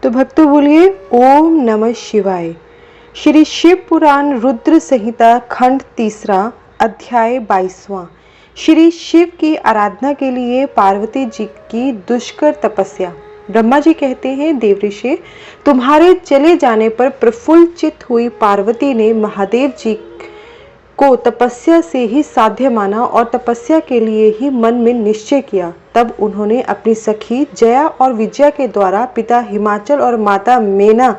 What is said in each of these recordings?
तो भक्तों बोलिए ओम नमः शिवाय। श्री शिव पुराण रुद्र संहिता खंड 3 अध्याय 22। श्री शिव की आराधना के लिए पार्वती जी की दुष्कर तपस्या। ब्रह्मा जी कहते हैं, देवऋषि, तुम्हारे चले जाने पर प्रफुल्लित हुई पार्वती ने महादेव जी को तपस्या से ही साध्य माना और तपस्या के लिए ही मन में निश्चय किया। तब उन्होंने अपनी सखी जया और विजया के द्वारा पिता हिमाचल और माता मेना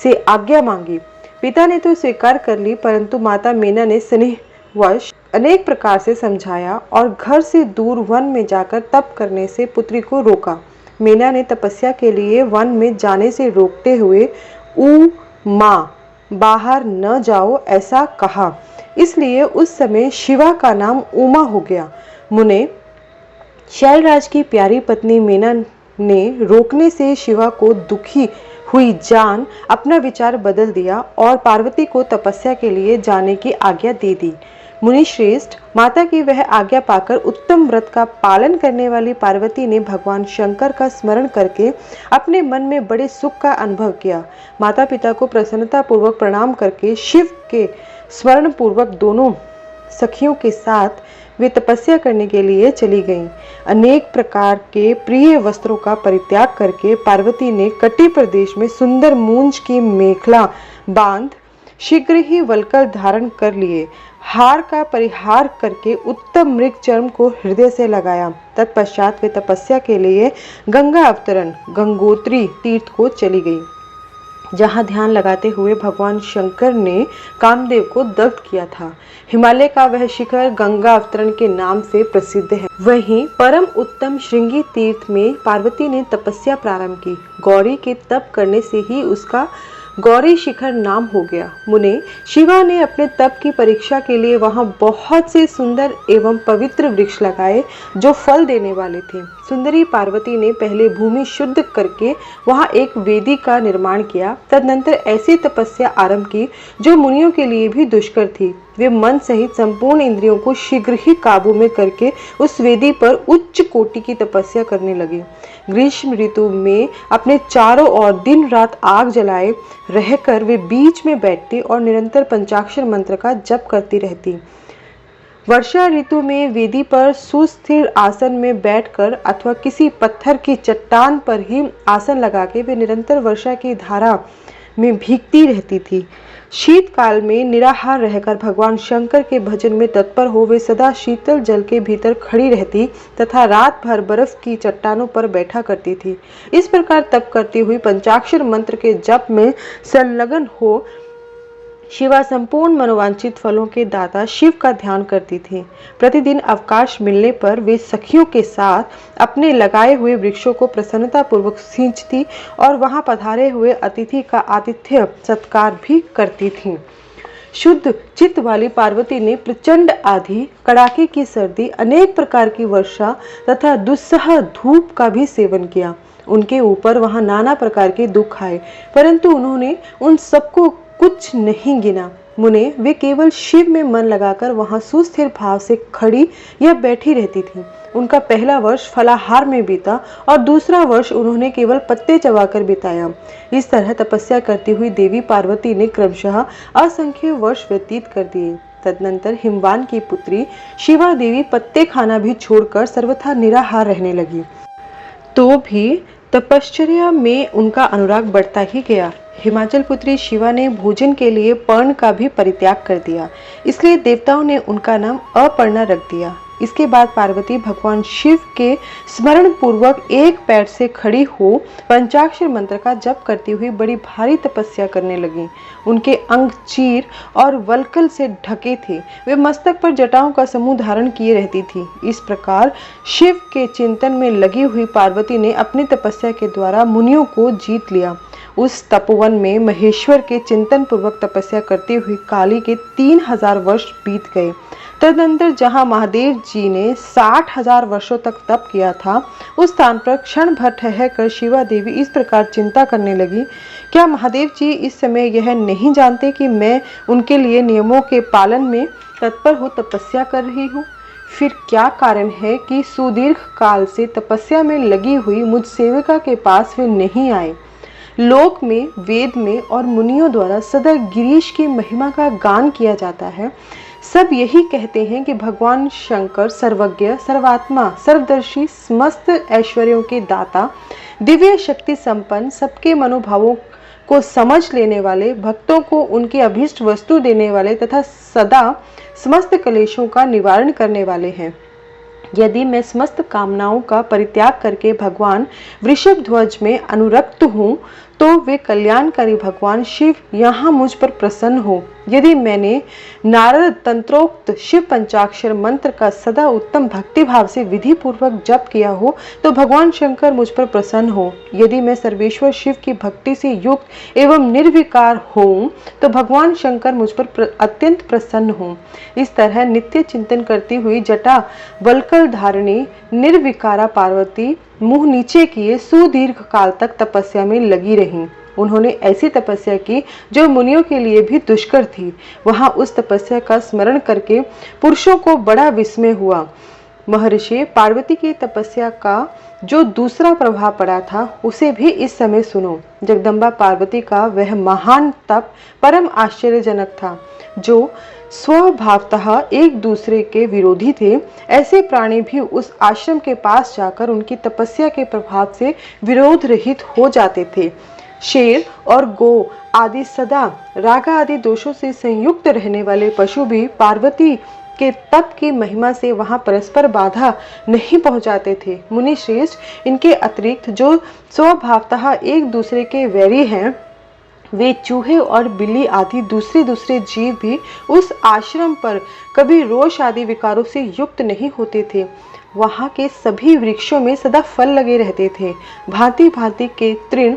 से आज्ञा मांगी। पिता ने तो स्वीकार कर ली, परंतु माता मेना ने स्नेहवश अनेक प्रकार से समझाया और घर से दूर वन में जाकर तप करने से पुत्री को रोका। मेना ने तपस्या के लिए वन में जाने से रोकते हुए माँ बाहर न जाओ ऐसा कहा। इसलिए उस समय शिवा का नाम उमा हो गया। मुने शैलराज की प्यारी पत्नी मेना ने रोकने से शिवा को दुखी हुई जान अपना विचार बदल दिया और पार्वती को तपस्या के लिए जाने की आज्ञा दे दी। मुनि श्रेष्ठ, माता की वह आज्ञा पाकर उत्तम व्रत का पालन करने वाली पार्वती ने भगवान शंकर का स्मरण करके अपने मन में बड़े सुख का अनुभव किया। माता पिता को प्रसन्नता पूर्वक प्रणाम करके शिव के स्मरण पूर्वक दोनों सखियों के साथ वे तपस्या करने के लिए चली गईं। अनेक प्रकार के प्रिय वस्त्रों का परित्याग करके पार्वती ने कटी प्रदेश में सुंदर मूंज की मेखला बांध शीघ्र ही वल्कल धारण कर लिए। हार का परिहार करके उत्तम मृग चर्म को हृदय से लगाया। तत्पश्चात वे तपस्या के लिए गंगा अवतरण गंगोत्री तीर्थ को चली गई, जहां ध्यान लगाते हुए भगवान शंकर ने कामदेव को दग्ध किया था। हिमालय का वह शिखर गंगा अवतरण के नाम से प्रसिद्ध है। वहीं परम उत्तम श्रृंगी तीर्थ में पार्वती ने तपस्या प्रारंभ की। गौरी के तप करने से ही उसका गौरी शिखर नाम हो गया। मुने शिवा ने अपने तप की परीक्षा के लिए वहां बहुत से सुंदर एवं पवित्र वृक्ष लगाए जो फल देने वाले थे। सुंदरी पार्वती ने पहले भूमि शुद्ध करके वहां एक वेदी का निर्माण किया। तदनंतर ऐसी तपस्या आरंभ की जो मुनियों के लिए भी दुष्कर थी। वे मन सहित संपूर्ण इंद्रियों को शीघ्र ही काबू में करके उस वेदी पर उच्च कोटि की तपस्या करने लगी। ग्रीष्म ऋतु में अपने चारों ओर दिन रात आग जलाए रहकर वे बीच में बैठती और निरंतर पंचाक्षर मंत्र का जप करती रहती। वर्षा ऋतु में वेदी पर सुस्थिर आसन में बैठकर अथवा किसी पत्थर की चट्टान पर ही आसन लगा के वे निरंतर वर्षा की धारा में भीगती रहती थी। शीतकाल में निराहार रहकर भगवान शंकर के भजन में तत्पर हो वे सदा शीतल जल के भीतर खड़ी रहती तथा रात भर बर्फ की चट्टानों पर बैठा करती थी। इस प्रकार तप करती हुई पंचाक्षर मंत्र के जप में संलग्न हो शिवा संपूर्ण मनोवांछित फलों के दाता शिव का ध्यान करती थी। प्रतिदिन अवकाश मिलने पर वे सखियों के साथ अपने लगाए हुए वृक्षों को प्रसन्नता पूर्वक सींचती और वहां पधारे हुए अतिथि का आतिथ्य सत्कार भी करती थीं। शुद्ध चित्त वाली पार्वती ने प्रचंड आंधी, कड़ाके की सर्दी, अनेक प्रकार की वर्षा तथा दुस्सह धूप का भी सेवन किया। उनके ऊपर वहां नाना प्रकार के दुख आए, परंतु उन्होंने उन सबको कुछ नहीं गिना। मुने वे केवल शिव में मन लगाकर वहां सुस्थिर भाव से खड़ी या बैठी रहती थीं। उनका पहला वर्ष फलाहार में बीता और दूसरा वर्ष उन्होंने केवल पत्ते चबाकर बिताया। इस तरह तपस्या करती हुई देवी पार्वती ने क्रमशः असंख्य वर्ष व्यतीत कर दिए। तदनंतर हिमवान की पुत्री शिवा देवी पत्ते खाना भी छोड़कर सर्वथा निराहार रहने लगी। तो भी तपश्चर्या में उनका अनुराग बढ़ता ही गया। हिमाचल पुत्री शिवा ने भोजन के लिए पर्ण का भी परित्याग कर दिया, इसलिए देवताओं ने उनका नाम अपर्णा रख दिया। इसके बाद पार्वती भगवान शिव के स्मरण पूर्वक एक पैर से खड़ी हो पंचाक्षर मंत्र का जप करती हुई बड़ी भारी तपस्या करने लगी। उनके अंग चीर और वल्कल से ढके थे। वे मस्तक पर जटाओं का समूह धारण किए रहती थी। इस प्रकार शिव के चिंतन में लगी हुई पार्वती ने अपनी तपस्या के द्वारा मुनियों को जीत लिया। उस तपोवन में महेश्वर के चिंतन पूर्वक तपस्या करती हुई काली के 3000 वर्ष बीत गए। तदनंतर जहां महादेव जी ने 60,000 वर्षों तक तप किया था, उस स्थान पर क्षण भर ठहर कर शिवा देवी इस प्रकार चिंता करने लगी, क्या महादेव जी इस समय यह नहीं जानते कि मैं उनके लिए नियमों के पालन में तत्पर हो तपस्या कर रही हूँ? फिर क्या कारण है कि सुदीर्घ काल से तपस्या में लगी हुई मुझ सेविका के पास वे नहीं आए? लोक में, वेद में और मुनियों द्वारा सदा गिरीश की महिमा का गान किया जाता है। सब यही कहते हैं कि भगवान शंकर सर्वज्ञ, सर्वात्मा, सर्वदर्शी, समस्त ऐश्वर्यों के दाता, दिव्य शक्ति संपन्न, सबके मनोभावों को समझ लेने वाले, भक्तों को उनकी अभीष्ट वस्तु देने वाले तथा सदा समस्त क्लेशों का निवारण करने वाले हैं। यदि मैं समस्त कामनाओं का परित्याग करके भगवान वृषभ ध्वज में अनुरक्त हूँ तो वे कल्याणकारी भगवान शिव यहाँ मुझ पर प्रसन्न हो। यदि मैंने नारद तंत्रोक्त शिव पंचाक्षर मंत्र का सदा उत्तम भक्ति भाव से विधि पूर्वक जप किया हो तो भगवान शंकर मुझ पर प्रसन्न हो। यदि मैं सर्वेश्वर शिव की भक्ति से युक्त एवं निर्विकार हूँ तो भगवान शंकर मुझ पर अत्यंत प्रसन्न हो। इस तरह नित्य चिंतन करती हुई जटा वल्कल धारिणी निर्विकारा पार्वती मुंह नीचे किए सुदीर्घ काल तक तपस्या में लगी रहीं। उन्होंने ऐसी तपस्या की जो मुनियों के लिए भी दुष्कर थी। वहां उस तपस्या का स्मरण करके पुरुषों को बड़ा विस्मय हुआ। महर्षि, पार्वती की तपस्या का जो दूसरा प्रभाव पड़ा था उसे भी इस समय सुनो। जगदम्बा पार्वती का वह महान तप परम आश्चर्यजनक था। जो स्वभावतः एक दूसरे के विरोधी थे, ऐसे प्राणी भी उस आश्रम के पास जाकर उनकी तपस्या के प्रभाव से विरोध रहित हो जाते थे। शेर और गो आदि सदा राग आदि दोषों से संयुक्त रहने वाले पशु भी पार्वती के तप की महिमा से वहां परस्पर बाधा नहीं पहुंचाते थे। मुनि श्रेष्ठ, इनके अतिरिक्त जो स्वभावतः एक दूसरे के वैरी हैं, वे चूहे और बिल्ली आदि दूसरे जीव भी उस आश्रम पर कभी रोष आदि विकारों से युक्त नहीं होते थे। वहां के सभी वृक्षों में सदा फल लगे रहते थे। भांति भांति के तृण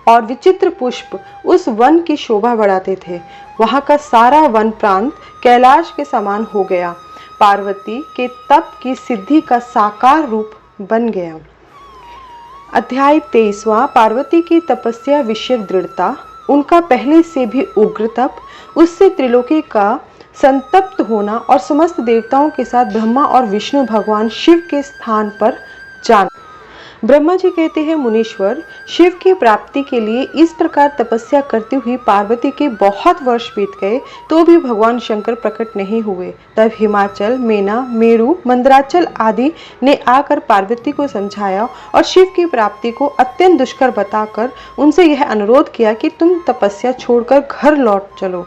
और विचित्र पुष्प उस वन की शोभा बढ़ाते थे। वहां का सारा वन प्रांत कैलाश के समान हो गया। पार्वती के तप की सिद्धि का साकार रूप बन गया। अध्याय 23वां। पार्वती की तपस्या विषय दृढ़ता। उनका पहले से भी उग्र तप, उससे त्रिलोकी का संतप्त होना और समस्त देवताओं के साथ ब्रह्मा और विष्णु भगवान शिव के स्थान पर जाना। ब्रह्मा जी कहते हैं, मुनीश्वर, शिव की प्राप्ति के लिए इस प्रकार तपस्या करती हुई पार्वती के बहुत वर्ष बीत गए तो भी भगवान शंकर प्रकट नहीं हुए। तब हिमाचल, मेना, मेरु, मंदराचल आदि ने आकर पार्वती को समझाया और शिव की प्राप्ति को अत्यंत दुष्कर बताकर उनसे यह अनुरोध किया कि तुम तपस्या छोड़कर घर लौट चलो।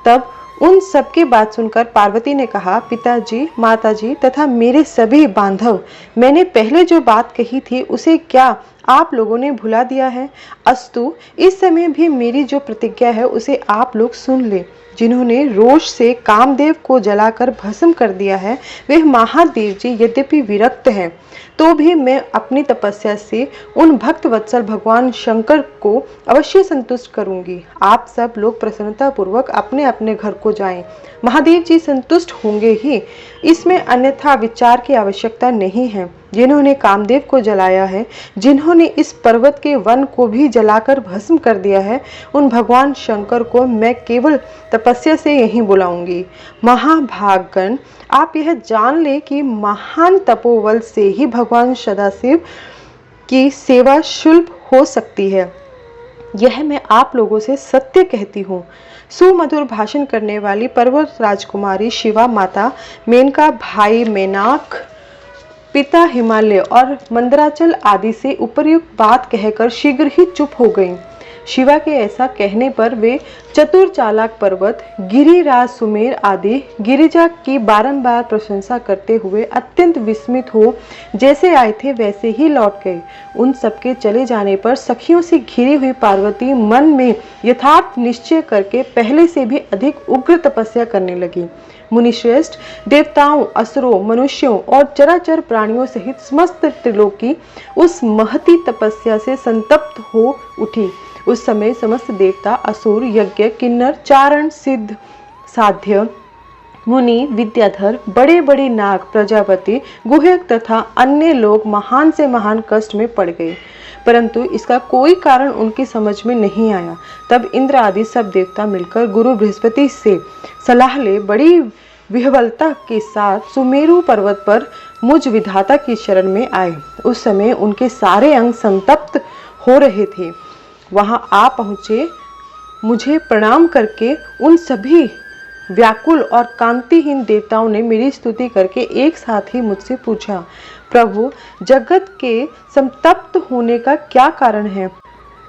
तब उन सबकी बात सुनकर पार्वती ने कहा, पिताजी, माताजी तथा मेरे सभी बांधव, मैंने पहले जो बात कही थी उसे क्या आप लोगों ने भुला दिया है? अस्तु, इस समय भी मेरी जो प्रतिज्ञा है उसे आप लोग सुन ले। जिन्होंने रोष से कामदेव को जलाकर भस्म कर दिया है, वे महादेव जी यद्यपि विरक्त हैं तो भी मैं अपनी तपस्या से उन भक्त वत्सल भगवान शंकर को अवश्य संतुष्ट करूंगी। आप सब लोग प्रसन्नता पूर्वक अपने अपने घर को जाएं। महादेव जी संतुष्ट होंगे ही, इसमें अन्यथा विचार की आवश्यकता नहीं है। जिन्होंने कामदेव को जलाया है, जिन्होंने इस पर्वत के वन को भी जलाकर भस्म कर दिया है, उन भगवान शंकर को मैं केवल तपस्या से यहीं बुलाऊंगी। महाभागगण, आप यह जान ले कि महान तपोबल से ही भगवान सदाशिव की सेवा सुलभ हो सकती है। यह मैं आप लोगों से सत्य कहती हूँ। सुमधुर भाषण करने वाली पर्वत राजकुमारी शिवा माता, मेनका भाई मेनाक, पिता हिमालय और मंदराचल आदि से उपर्युक्त बात कहकर शीघ्र ही चुप हो गईं। शिवा के ऐसा कहने पर वे चतुर चालाक पर्वत, गिरिराज, सुमेर आदि गिरिजा की बारंबार प्रशंसा करते हुए अत्यंत विस्मित हो जैसे आए थे वैसे ही लौट गए। उन सबके चले जाने पर सखियों से घिरी हुई पार्वती मन में यथार्थ निश्चय करके पहले से भी अधिक उग्र तपस्या करने लगी। मुनिश्रेष्ठ, देवताओं, असुरों, मनुष्यों और चराचर प्राणियों सहित समस्त त्रिलोकी उस महती तपस्या से संतप्त हो उठी। उस समय समस्त देवता, असुर, यज्ञ, किन्नर, चारण, सिद्ध, साध्य, मुनि, विद्याधर, बड़े बड़े नाग, प्रजापति, गुह्यक तथा अन्य लोग महान से महान कष्ट में पड़ गए, परंतु इसका कोई कारण उनकी समझ में नहीं आया। तब इंद्र आदि सब देवता मिलकर गुरु बृहस्पति से सलाह ले बड़ी विह्वलता के साथ सुमेरु पर्वत पर मुझ विधाता की शरण में आए। उस समय उनके सारे अंग संतप्त हो रहे थे। वहां आ पहुंचे। मुझे प्रणाम करके उन सभी व्याकुल और कांतिहीन देवताओं ने मेरी स्तुति करके एक साथ ही मुझसे पूछा, प्रभु, जगत के संतप्त होने का क्या कारण है?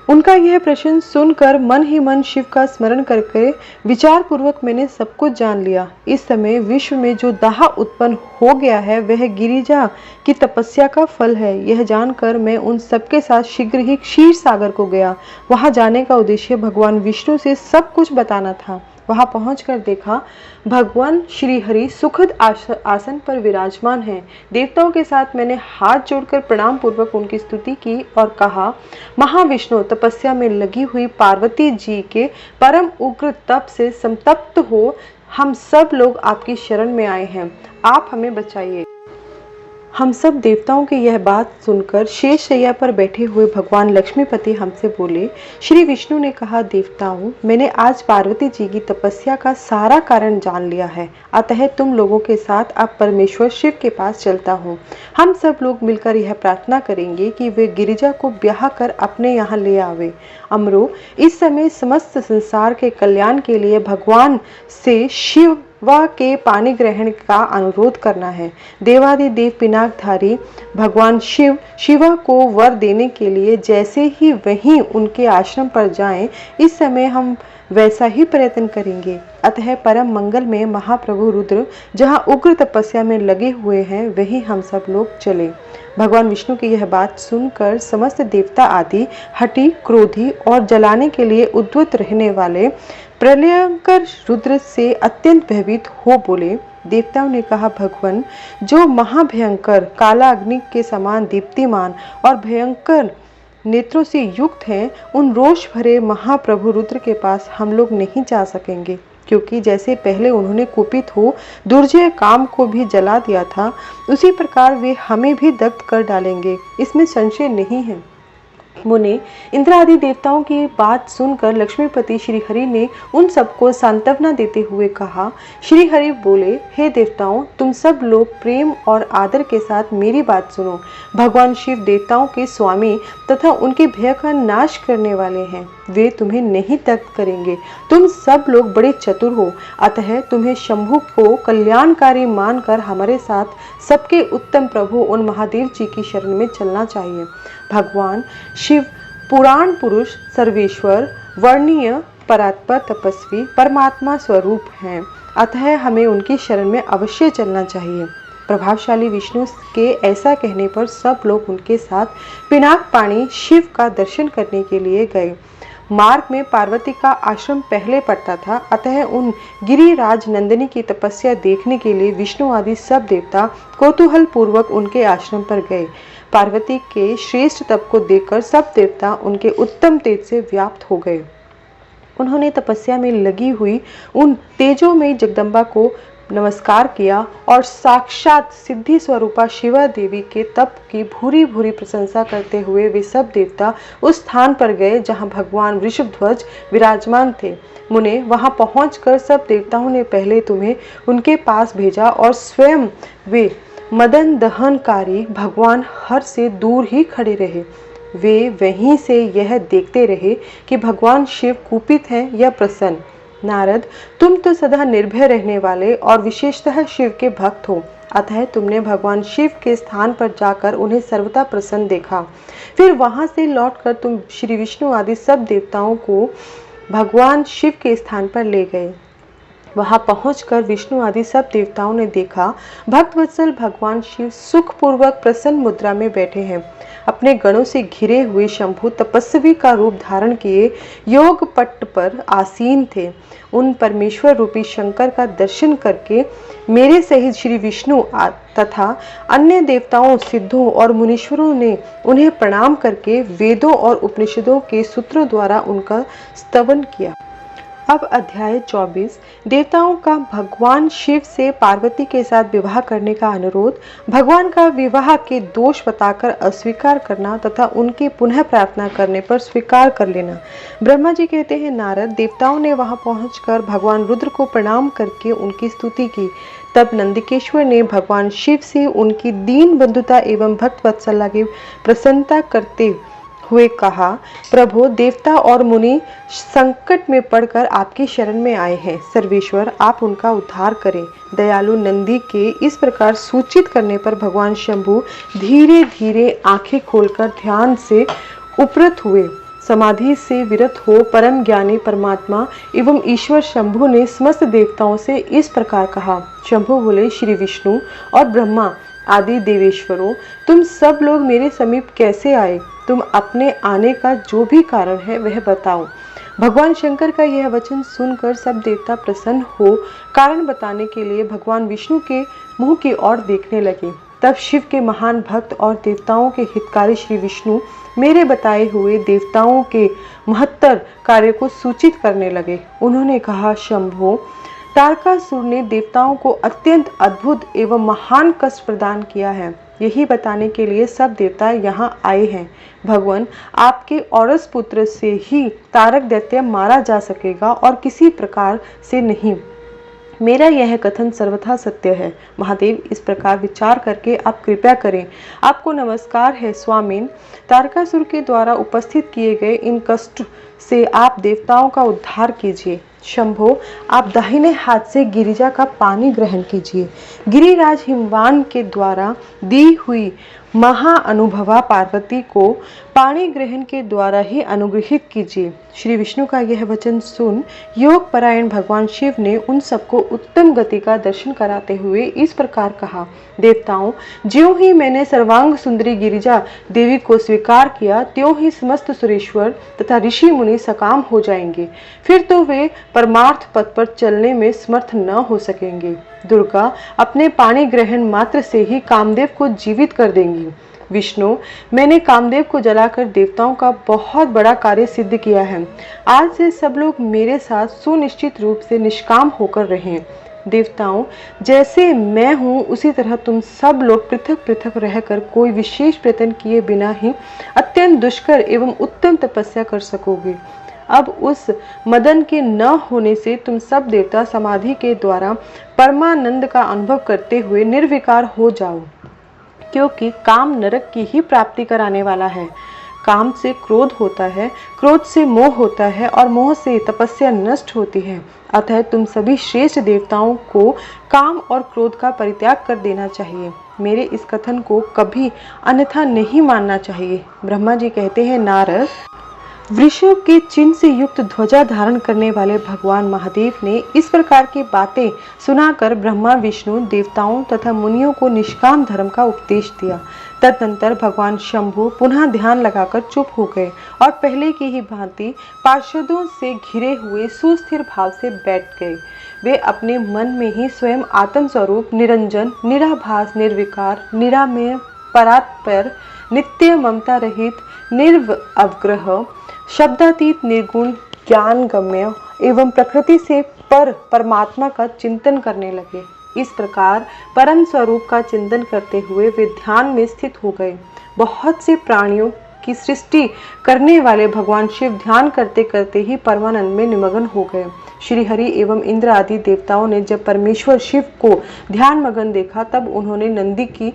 उनका यह प्रश्न सुनकर मन ही मन शिव का स्मरण करके विचार पूर्वक मैंने सब कुछ जान लिया। इस समय विश्व में जो दाह उत्पन्न हो गया है वह गिरिजा की तपस्या का फल है। यह जानकर मैं उन सबके साथ शीघ्र ही क्षीर सागर को गया। वहां जाने का उद्देश्य भगवान विष्णु से सब कुछ बताना था। वहां पहुंचकर देखा भगवान श्री हरि सुखद आसन पर विराजमान हैं। देवताओं के साथ मैंने हाथ जोड़कर प्रणाम पूर्वक उनकी स्तुति की और कहा, महाविष्णु, तपस्या में लगी हुई पार्वती जी के परम उग्र तप से संतप्त हो हम सब लोग आपकी शरण में आए हैं। आप हमें बचाइए। हम सब देवताओं की यह बात सुनकर शेष शैया पर बैठे हुए भगवान लक्ष्मीपति हमसे बोले। श्री विष्णु ने कहा, देवताओं, मैंने आज पार्वती जी की तपस्या का सारा कारण जान लिया है, अतः तुम लोगों के साथ अब परमेश्वर शिव के पास चलता हूँ। हम सब लोग मिलकर यह प्रार्थना करेंगे कि वे गिरिजा को ब्याह कर अपने यहाँ ले आवे। अमरो, इस समय समस्त संसार के कल्याण के लिए भगवान से शिव के पानी ग्रहण का अनुरोध करना है। देवादिदेव पिनाकधारी भगवान शिव शिवा को वर देने के लिए जैसे ही वहीं उनके आश्रम पर जाएं, इस समय हम वैसा ही प्रयत्न करेंगे। अतः परम मंगल में महाप्रभु रुद्र जहां उग्र तपस्या में लगे हुए हैं वहीं हम सब लोग चले। भगवान विष्णु की यह बात सुनकर समस्त देवता आदि हठी, क्रोधी और जलाने के लिए उद्यत रहने वाले प्रलयंकर रुद्र से अत्यंत भयभीत हो बोले। देवताओं ने कहा, भगवान, जो महाभयंकर काला अग्नि के समान दीप्तिमान और भयंकर नेत्रों से युक्त हैं, उन रोष भरे महाप्रभु रुद्र के पास हम लोग नहीं जा सकेंगे, क्योंकि जैसे पहले उन्होंने कुपित हो दुर्जय काम को भी जला दिया था, उसी प्रकार वे हमें भी दग्ध कर डालेंगे, इसमें संशय नहीं है। मुने, इंद्र आदि देवताओं की बात सुनकर लक्ष्मीपति श्री हरि ने उन सबको सांत्वना देते हुए कहा। श्री हरि बोले, हे देवताओं, तुम सब लोग प्रेम और आदर के साथ मेरी बात सुनो। भगवान शिव देवताओं के स्वामी तथा उनके भय का नाश करने वाले हैं। वे तुम्हें नहीं दग्ध करेंगे। तुम सब लोग बड़े चतुर हो, अतः तुम्हें शंभु को कल्याणकारी मानकर हमारे साथ सबके उत्तम प्रभु उन महादेव जी की शरण में चलना चाहिए। भगवान शिव पुराण पुरुष, सर्वेश्वर, वर्णीय, परात्पर, तपस्वी, परमात्मा स्वरूप हैं, अतः हमें उनकी शरण में अवश्य चलना चाहिए। प्रभावशाली विष्णु के ऐसा कहने पर सब लोग उनके साथ पिनाक पाणी शिव का दर्शन करने के लिए गए। मार्ग में पार्वती का आश्रम पहले पड़ता था, अतः उन गिरिराज नंदिनी की तपस्या देखने के लिए विष्णु आदि सब देवता कौतूहल पूर्वक उनके आश्रम पर गए। पार्वती के श्रेष्ठ तप को देखकर सब देवता उनके उत्तम तेज से व्याप्त हो गए। उन्होंने तपस्या में लगी हुई उन तेजोमयी जगदम्बा को नमस्कार किया और साक्षात सिद्धि स्वरूपा शिवा देवी के तप की भूरी भूरी प्रशंसा करते हुए वे सब देवता उस स्थान पर गए जहां भगवान वृषभध्वज विराजमान थे। मुने, वहां पहुंचकर सब देवताओं ने पहले तुम्हें उनके पास भेजा और स्वयं वे मदन दहनकारी भगवान हर से दूर ही खड़े रहे। वे वहीं से यह देखते रहे कि भगवान शिव कुपित हैं या प्रसन्न। नारद, तुम तो सदा निर्भय रहने वाले और विशेषतः शिव के भक्त हो, अतः तुमने भगवान शिव के स्थान पर जाकर उन्हें सर्वथा प्रसन्न देखा। फिर वहां से लौटकर तुम श्री विष्णु आदि सब देवताओं को भगवान शिव के स्थान पर ले गए। वहां पहुंचकर विष्णु आदि सब देवताओं ने देखा भक्तवत्सल भगवान शिव सुखपूर्वक प्रसन्न मुद्रा में बैठे हैं। अपने गणों से घिरे हुए शंभु तपस्वी का रूप धारण किए योग पट्ट पर आसीन थे। उन परमेश्वर रूपी शंकर का दर्शन करके मेरे सहित श्री विष्णु तथा अन्य देवताओं, सिद्धों और मुनीश्वरों ने उन्हें प्रणाम करके वेदों और उपनिषदों के सूत्रों द्वारा उनका स्तवन किया। अब अध्याय 24 देवताओं का भगवान शिव से पार्वती के साथ विवाह करने का अनुरोध, भगवान का विवाह के दोष बताकर अस्वीकार करना तथा उनके पुनः प्रार्थना करने पर स्वीकार कर लेना। ब्रह्मा जी कहते हैं, नारद, देवताओं ने वहां पहुंचकर भगवान रुद्र को प्रणाम करके उनकी स्तुति की। तब नंदिकेश्वर ने भगवान शिव से उनकी दीन बंधुता एवं भक्त वत्सला की प्रसन्नता करते हुए कहा, प्रभु, देवता और मुनि संकट में पड़कर आपकी शरण में आए हैं। सर्वेश्वर, आप उनका उद्धार करें। दयालु नंदी के इस प्रकार सूचित करने पर भगवान शंभु धीरे धीरे आंखें खोलकर ध्यान से उपरत हुए। समाधि से विरत हो परम ज्ञानी परमात्मा एवं ईश्वर शंभु ने समस्त देवताओं से इस प्रकार कहा। शंभु बोले, श्री विष्णु और ब्रह्मा आदि देवेश्वरों, तुम सब लोग मेरे समीप कैसे आए? तुम अपने आने का जो भी कारण है वह बताओ। भगवान शंकर का यह वचन सुनकर सब देवता प्रसन्न हो कारण बताने के लिए भगवान विष्णु के मुंह की ओर देखने लगे। तब शिव के महान भक्त और देवताओं के हितकारी श्री विष्णु मेरे बताए हुए देवताओं के महत्तर कार्य को सूचित करने लगे। उन्होंने कहा, शंभो, तारकासुर ने देवताओं को अत्यंत अद्भुत एवं महान कष्ट प्रदान किया है। यही बताने के लिए सब देवता यहाँ आए हैं। भगवान, आपके औरस पुत्र से ही तारक दैत्य मारा जा सकेगा और किसी प्रकार से नहीं। मेरा यह कथन सर्वथा सत्य है। महादेव, इस प्रकार विचार करके आप कृपया करें। आपको नमस्कार है स्वामीन। तारकासुर के द्वारा उपस्थित किए गए इन कष्ट से आप देवताओं का उद्धार कीजिए। शंभो, आप दाहिने हाथ से गिरिजा का पानी ग्रहण कीजिए। गिरिराज हिमवान के द्वारा दी हुई महाअनुभवा पार्वती को पानी ग्रहण के द्वारा ही अनुग्रहित कीजिए। श्री विष्णु का यह वचन सुन योग परायण भगवान शिव ने उन सबको उत्तम गति का दर्शन कराते हुए इस प्रकार कहा, देवताओं, ज्यों ही मैंने सर्वांग सुंदरी गिरिजा देवी को स्वीकार किया, त्यों ही समस्त सुरेश्वर तथा ऋषि मुनि सकाम हो जाएंगे। फिर तो वे परमार्थ पथ पर चलने में समर्थ न हो सकेंगे। दुर्गा अपने पानी ग्रहण मात्र से ही कामदेव को जीवित कर देंगी। विष्णु, मैंने कामदेव को जलाकर देवताओं का बहुत बड़ा कार्य सिद्ध किया है। आज से सब लोग मेरे साथ सुनिश्चित रूप से निष्काम होकर रहें। देवताओं, जैसे मैं हूँ उसी तरह तुम सब लोग पृथक पृथक रहकर कोई विशेष प्रयत्न किए बिना ही अत्यंत दुष्कर एवं उत्तम तपस्या कर सकोगे। अब उस मदन के न होने से तुम सब देवता समाधि के द्वारा परमानंद का अनुभव करते हुए निर्विकार हो जाओ, क्योंकि काम नरक की ही प्राप्ति कराने वाला है। काम से क्रोध होता है, क्रोध से मोह होता है और मोह से तपस्या नष्ट होती है। अतः तुम सभी श्रेष्ठ देवताओं को काम और क्रोध का परित्याग कर देना चाहिए। मेरे इस कथन को कभी अन्यथा नहीं मानना चाहिए। ब्रह्मा जी कहते हैं, नारद, वृषभ के चिन्ह से युक्त ध्वजा धारण करने वाले भगवान महादेव ने इस प्रकार की बातें सुनाकर ब्रह्मा विष्णु देवताओं तथा मुनियों को निष्काम धर्म का उपदेश दिया। तदनंतर भगवान शंभु पुनः ध्यान लगाकर चुप हो गए और पहले की ही भांति पार्षदों से घिरे हुए सुस्थिर भाव से बैठ गए। वे अपने मन में ही स्वयं आत्म स्वरूप निरंजन, निराभास, निर्विकार, निरामय, परात्पर, नित्य ममता रहित, निर्अवग्रह, शब्दातीत, निर्गुण, ज्ञान गम्य एवं प्रकृति से पर परमात्मा का चिंतन करने लगे। इस प्रकार परम स्वरूप का चिंतन करते हुए वे ध्यान में स्थित हो गए। बहुत से प्राणियों की सृष्टि करने वाले भगवान शिव ध्यान करते करते ही परमानंद में निमग्न हो गए। श्री हरि एवं इंद्र आदि देवताओं ने जब परमेश्वर शिव को ध्यान मग्न देखा तब उन्होंने नंदी की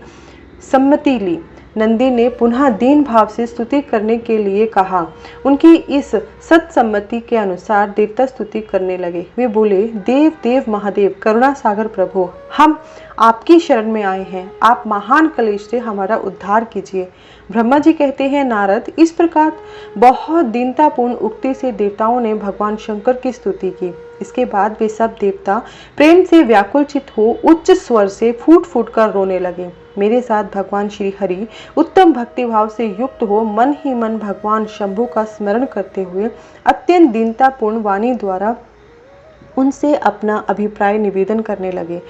सम्मति ली। नंदी ने पुनः दीन भाव से स्तुति करने के लिए कहा। उनकी इस सत्सम्मति के अनुसार देवता स्तुति करने लगे। वे बोले, देव देव महादेव, करुणा सागर प्रभु, हम आपकी शरण में आए हैं। आप महान क्लेश से हमारा उद्धार कीजिए। ब्रह्मा जी कहते हैं, नारद, इस प्रकार बहुत दीनतापूर्ण उक्ति से देवताओं ने भगवान शंकर की स्तुति की। इसके बाद वे सब देवता प्रेम से व्याकुलचित हो उच्च स्वर से फूट फूट कर रोने लगे। मेरे साथ भगवान श्री हरि उत्तम भक्ति भाव से युक्त हो मन ही मन भगवान शंभु का स्मरण करते हुए अत्यंत दीनतापूर्ण वाणी द्वारा उनसे अपना अभिप्राय निवेदन करने लगे।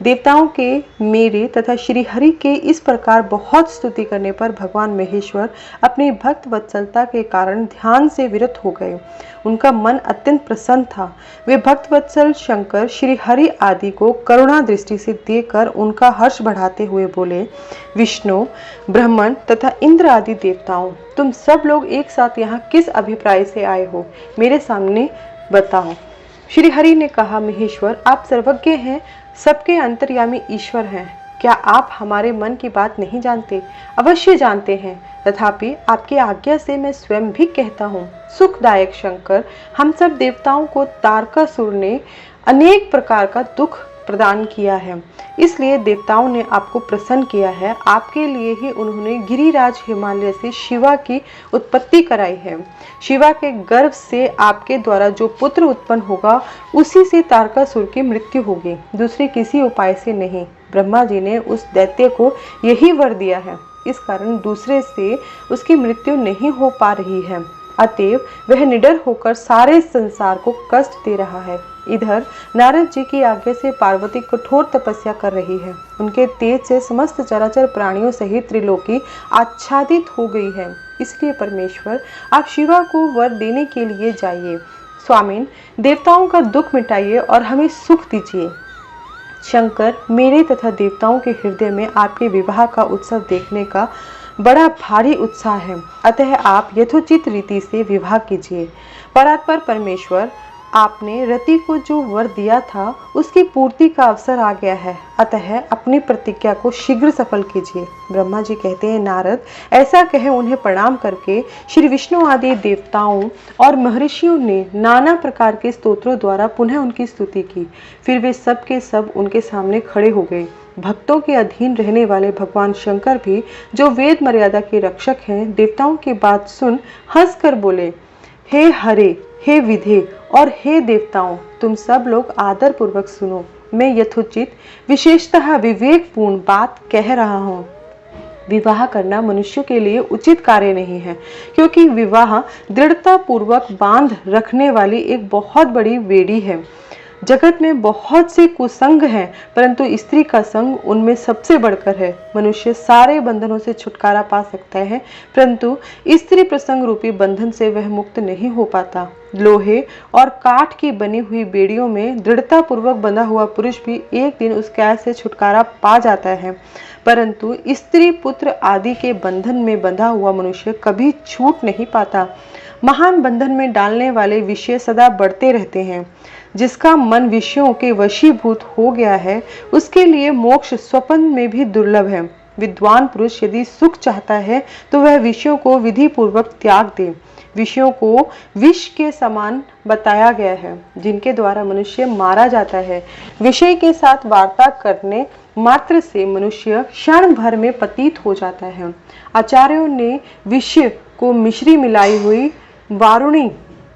देवताओं के मेरे तथा श्री हरि के इस प्रकार बहुत स्तुति करने पर भगवान महेश्वर अपनी भक्त वत्सलता के कारण ध्यान से विरत हो गए। उनका मन अत्यंत प्रसन्न था। वे भक्त वत्सल शंकर, श्री हरि आदि को करुणा दृष्टि से देखकर उनका हर्ष बढ़ाते हुए बोले, विष्णु, ब्रह्मन तथा इंद्र आदि देवताओं, तुम सब लोग एक साथ यहाँ किस अभिप्राय से आए हो, मेरे सामने बताओ। श्री हरि ने कहा, महेश्वर, आप सर्वज्ञ हैं, सबके अंतर्यामी ईश्वर हैं। क्या आप हमारे मन की बात नहीं जानते? अवश्य जानते हैं, तथापि आपकी आज्ञा से मैं स्वयं भी कहता हूँ। सुखदायक शंकर, हम सब देवताओं को तारकासुर ने अनेक प्रकार का दुख प्रदान किया है, इसलिए देवताओं ने आपको प्रसन्न किया है। आपके लिए ही उन्होंने गिरिराज हिमालय से शिवा की उत्पत्ति कराई है। शिवा के गर्भ से आपके द्वारा जो पुत्र उत्पन्न होगा, उसी से तारकासुर की मृत्यु होगी, दूसरे किसी उपाय से नहीं। ब्रह्मा जी ने उस दैत्य को यही वर दिया है, इस कारण दूसरे से उसकी मृत्यु नहीं हो पा रही है। अतएव वह निडर होकर सारे संसार को कष्ट दे रहा है। इधर नारद जी की आज्ञा से पार्वती कठोर तपस्या कर रही है। उनके तेज से समस्त चराचर प्राणियों सहित त्रिलोकी आच्छादित हो गई है। इसलिए परमेश्वर, आप शिवा को वर देने के लिए जाइए। स्वामिन, देवताओं का दुख मिटाइए और हमें सुख दीजिए। शंकर, मेरे तथा देवताओं के हृदय में आपके विवाह का उत्सव देखने का बड़ा भारी उत्साह है, अतः आप यथोचित रीति से विवाह कीजिए। परात्पर परमेश्वर, आपने रति को जो वर दिया था, उसकी पूर्ति का अवसर आ गया है, अतः अपनी प्रतिज्ञा को शीघ्र सफल कीजिए। ब्रह्मा जी कहते हैं, नारद, ऐसा कहे उन्हें प्रणाम करके श्री विष्णु आदि देवताओं और महर्षियों ने नाना प्रकार के स्तोत्रों द्वारा पुनः उनकी स्तुति की। फिर वे सब के सब उनके सामने खड़े हो गए। भक्तों के अधीन रहने वाले भगवान शंकर भी, जो वेद मर्यादा के रक्षक हैं, देवताओं की बात सुन हंसकर बोले, हे हरे, हे विधे और हे देवताओं, तुम सब लोग आदर पूर्वक सुनो। मैं यथोचित विशेषतः विवेकपूर्ण बात कह रहा हूँ। विवाह करना मनुष्य के लिए उचित कार्य नहीं है, क्योंकि विवाह दृढ़ता पूर्वक बांध रखने वाली एक बहुत बड़ी बेड़ी है। जगत में बहुत से कुसंग हैं, परंतु स्त्री का संग उनमें सबसे बढ़कर है। मनुष्य सारे बंधनों से छुटकारा पा सकता है, परंतु स्त्री प्रसंग रूपी बंधन से वह मुक्त नहीं हो पाता। लोहे और काठ की बनी हुई बेड़ियों में दृढ़ता पूर्वक बंधा हुआ पुरुष भी एक दिन उस कैद से छुटकारा पा जाता है, परंतु स्त्री पुत्र आदि के बंधन में बंधा हुआ मनुष्य कभी छूट नहीं पाता। महान बंधन में डालने वाले विषय सदा बढ़ते रहते हैं। जिसका मन विषयों के वशीभूत हो गया है, उसके लिए मोक्ष स्वप्न में भी दुर्लभ है। विद्वान पुरुष यदि सुख चाहता है तो वह विषयों को विधि पूर्वक त्याग दे। विषयों को विष के समान बताया गया है, जिनके द्वारा मनुष्य मारा जाता है। विषय के साथ वार्ता करने मात्र से मनुष्य क्षण भर में पतित हो जाता है। आचार्यों ने विष को मिश्री मिलाई हुई वारुणी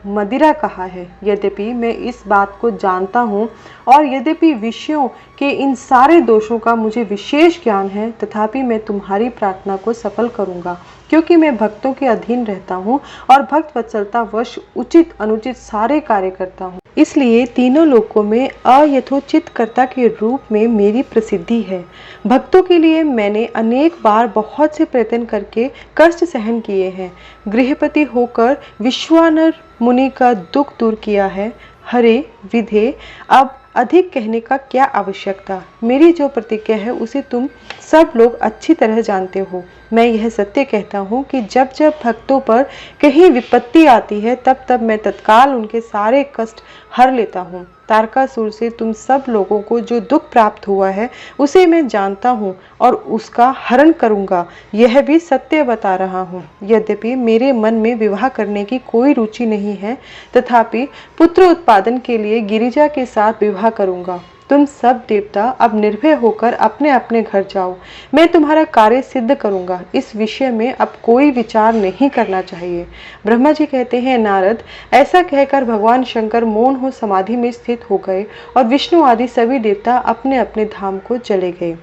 मदिरा कहा है। यद्यपि मैं इस बात को जानता हूँ और यद्यपि विषयों के इन सारे दोषों का मुझे विशेष ज्ञान है, तथापि मैं तुम्हारी प्रार्थना को सफल करूँगा, क्योंकि मैं भक्तों के अधीन रहता हूँ और भक्त वत्सलता वश उचित अनुचित सारे कार्य करता हूँ। इसलिए तीनों लोकों में अयथोचित कर्ता के रूप में मेरी प्रसिद्धि है। भक्तों के लिए मैंने अनेक बार बहुत से प्रयत्न करके कष्ट सहन किए हैं। गृहपति होकर विश्वानर मुनि का दुख दूर किया है। हरे विधे, अब अधिक कहने का क्या आवश्यकता। मेरी जो प्रतिज्ञा है उसे तुम सब लोग अच्छी तरह जानते हो। मैं यह सत्य कहता हूँ कि जब जब भक्तों पर कहीं विपत्ति आती है, तब तब मैं तत्काल उनके सारे कष्ट हर लेता हूँ। तारकासुर से तुम सब लोगों को जो दुख प्राप्त हुआ है, उसे मैं जानता हूँ और उसका हरण करूँगा, यह भी सत्य बता रहा हूँ। यद्यपि मेरे मन में विवाह करने की कोई रुचि नहीं है, तथापि पुत्र उत्पादन के लिए गिरिजा के साथ विवाह करूँगा। तुम सब देवता अब निर्भय होकर अपने अपने घर जाओ। मैं तुम्हारा कार्य सिद्ध करूंगा। इस विषय में अब कोई विचार नहीं करना चाहिए। ब्रह्मा जी कहते हैं, नारद, ऐसा कहकर भगवान शंकर मौन हो समाधि में स्थित हो गए और विष्णु आदि सभी देवता अपने अपने धाम को चले गए।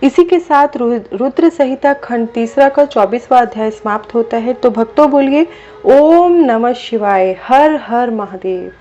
इसी के साथ रुद्र संहिता खंड 3 का 24वां अध्याय समाप्त होता है। तो भक्तों बोलिए, ओम नमः शिवाय, हर हर महादेव।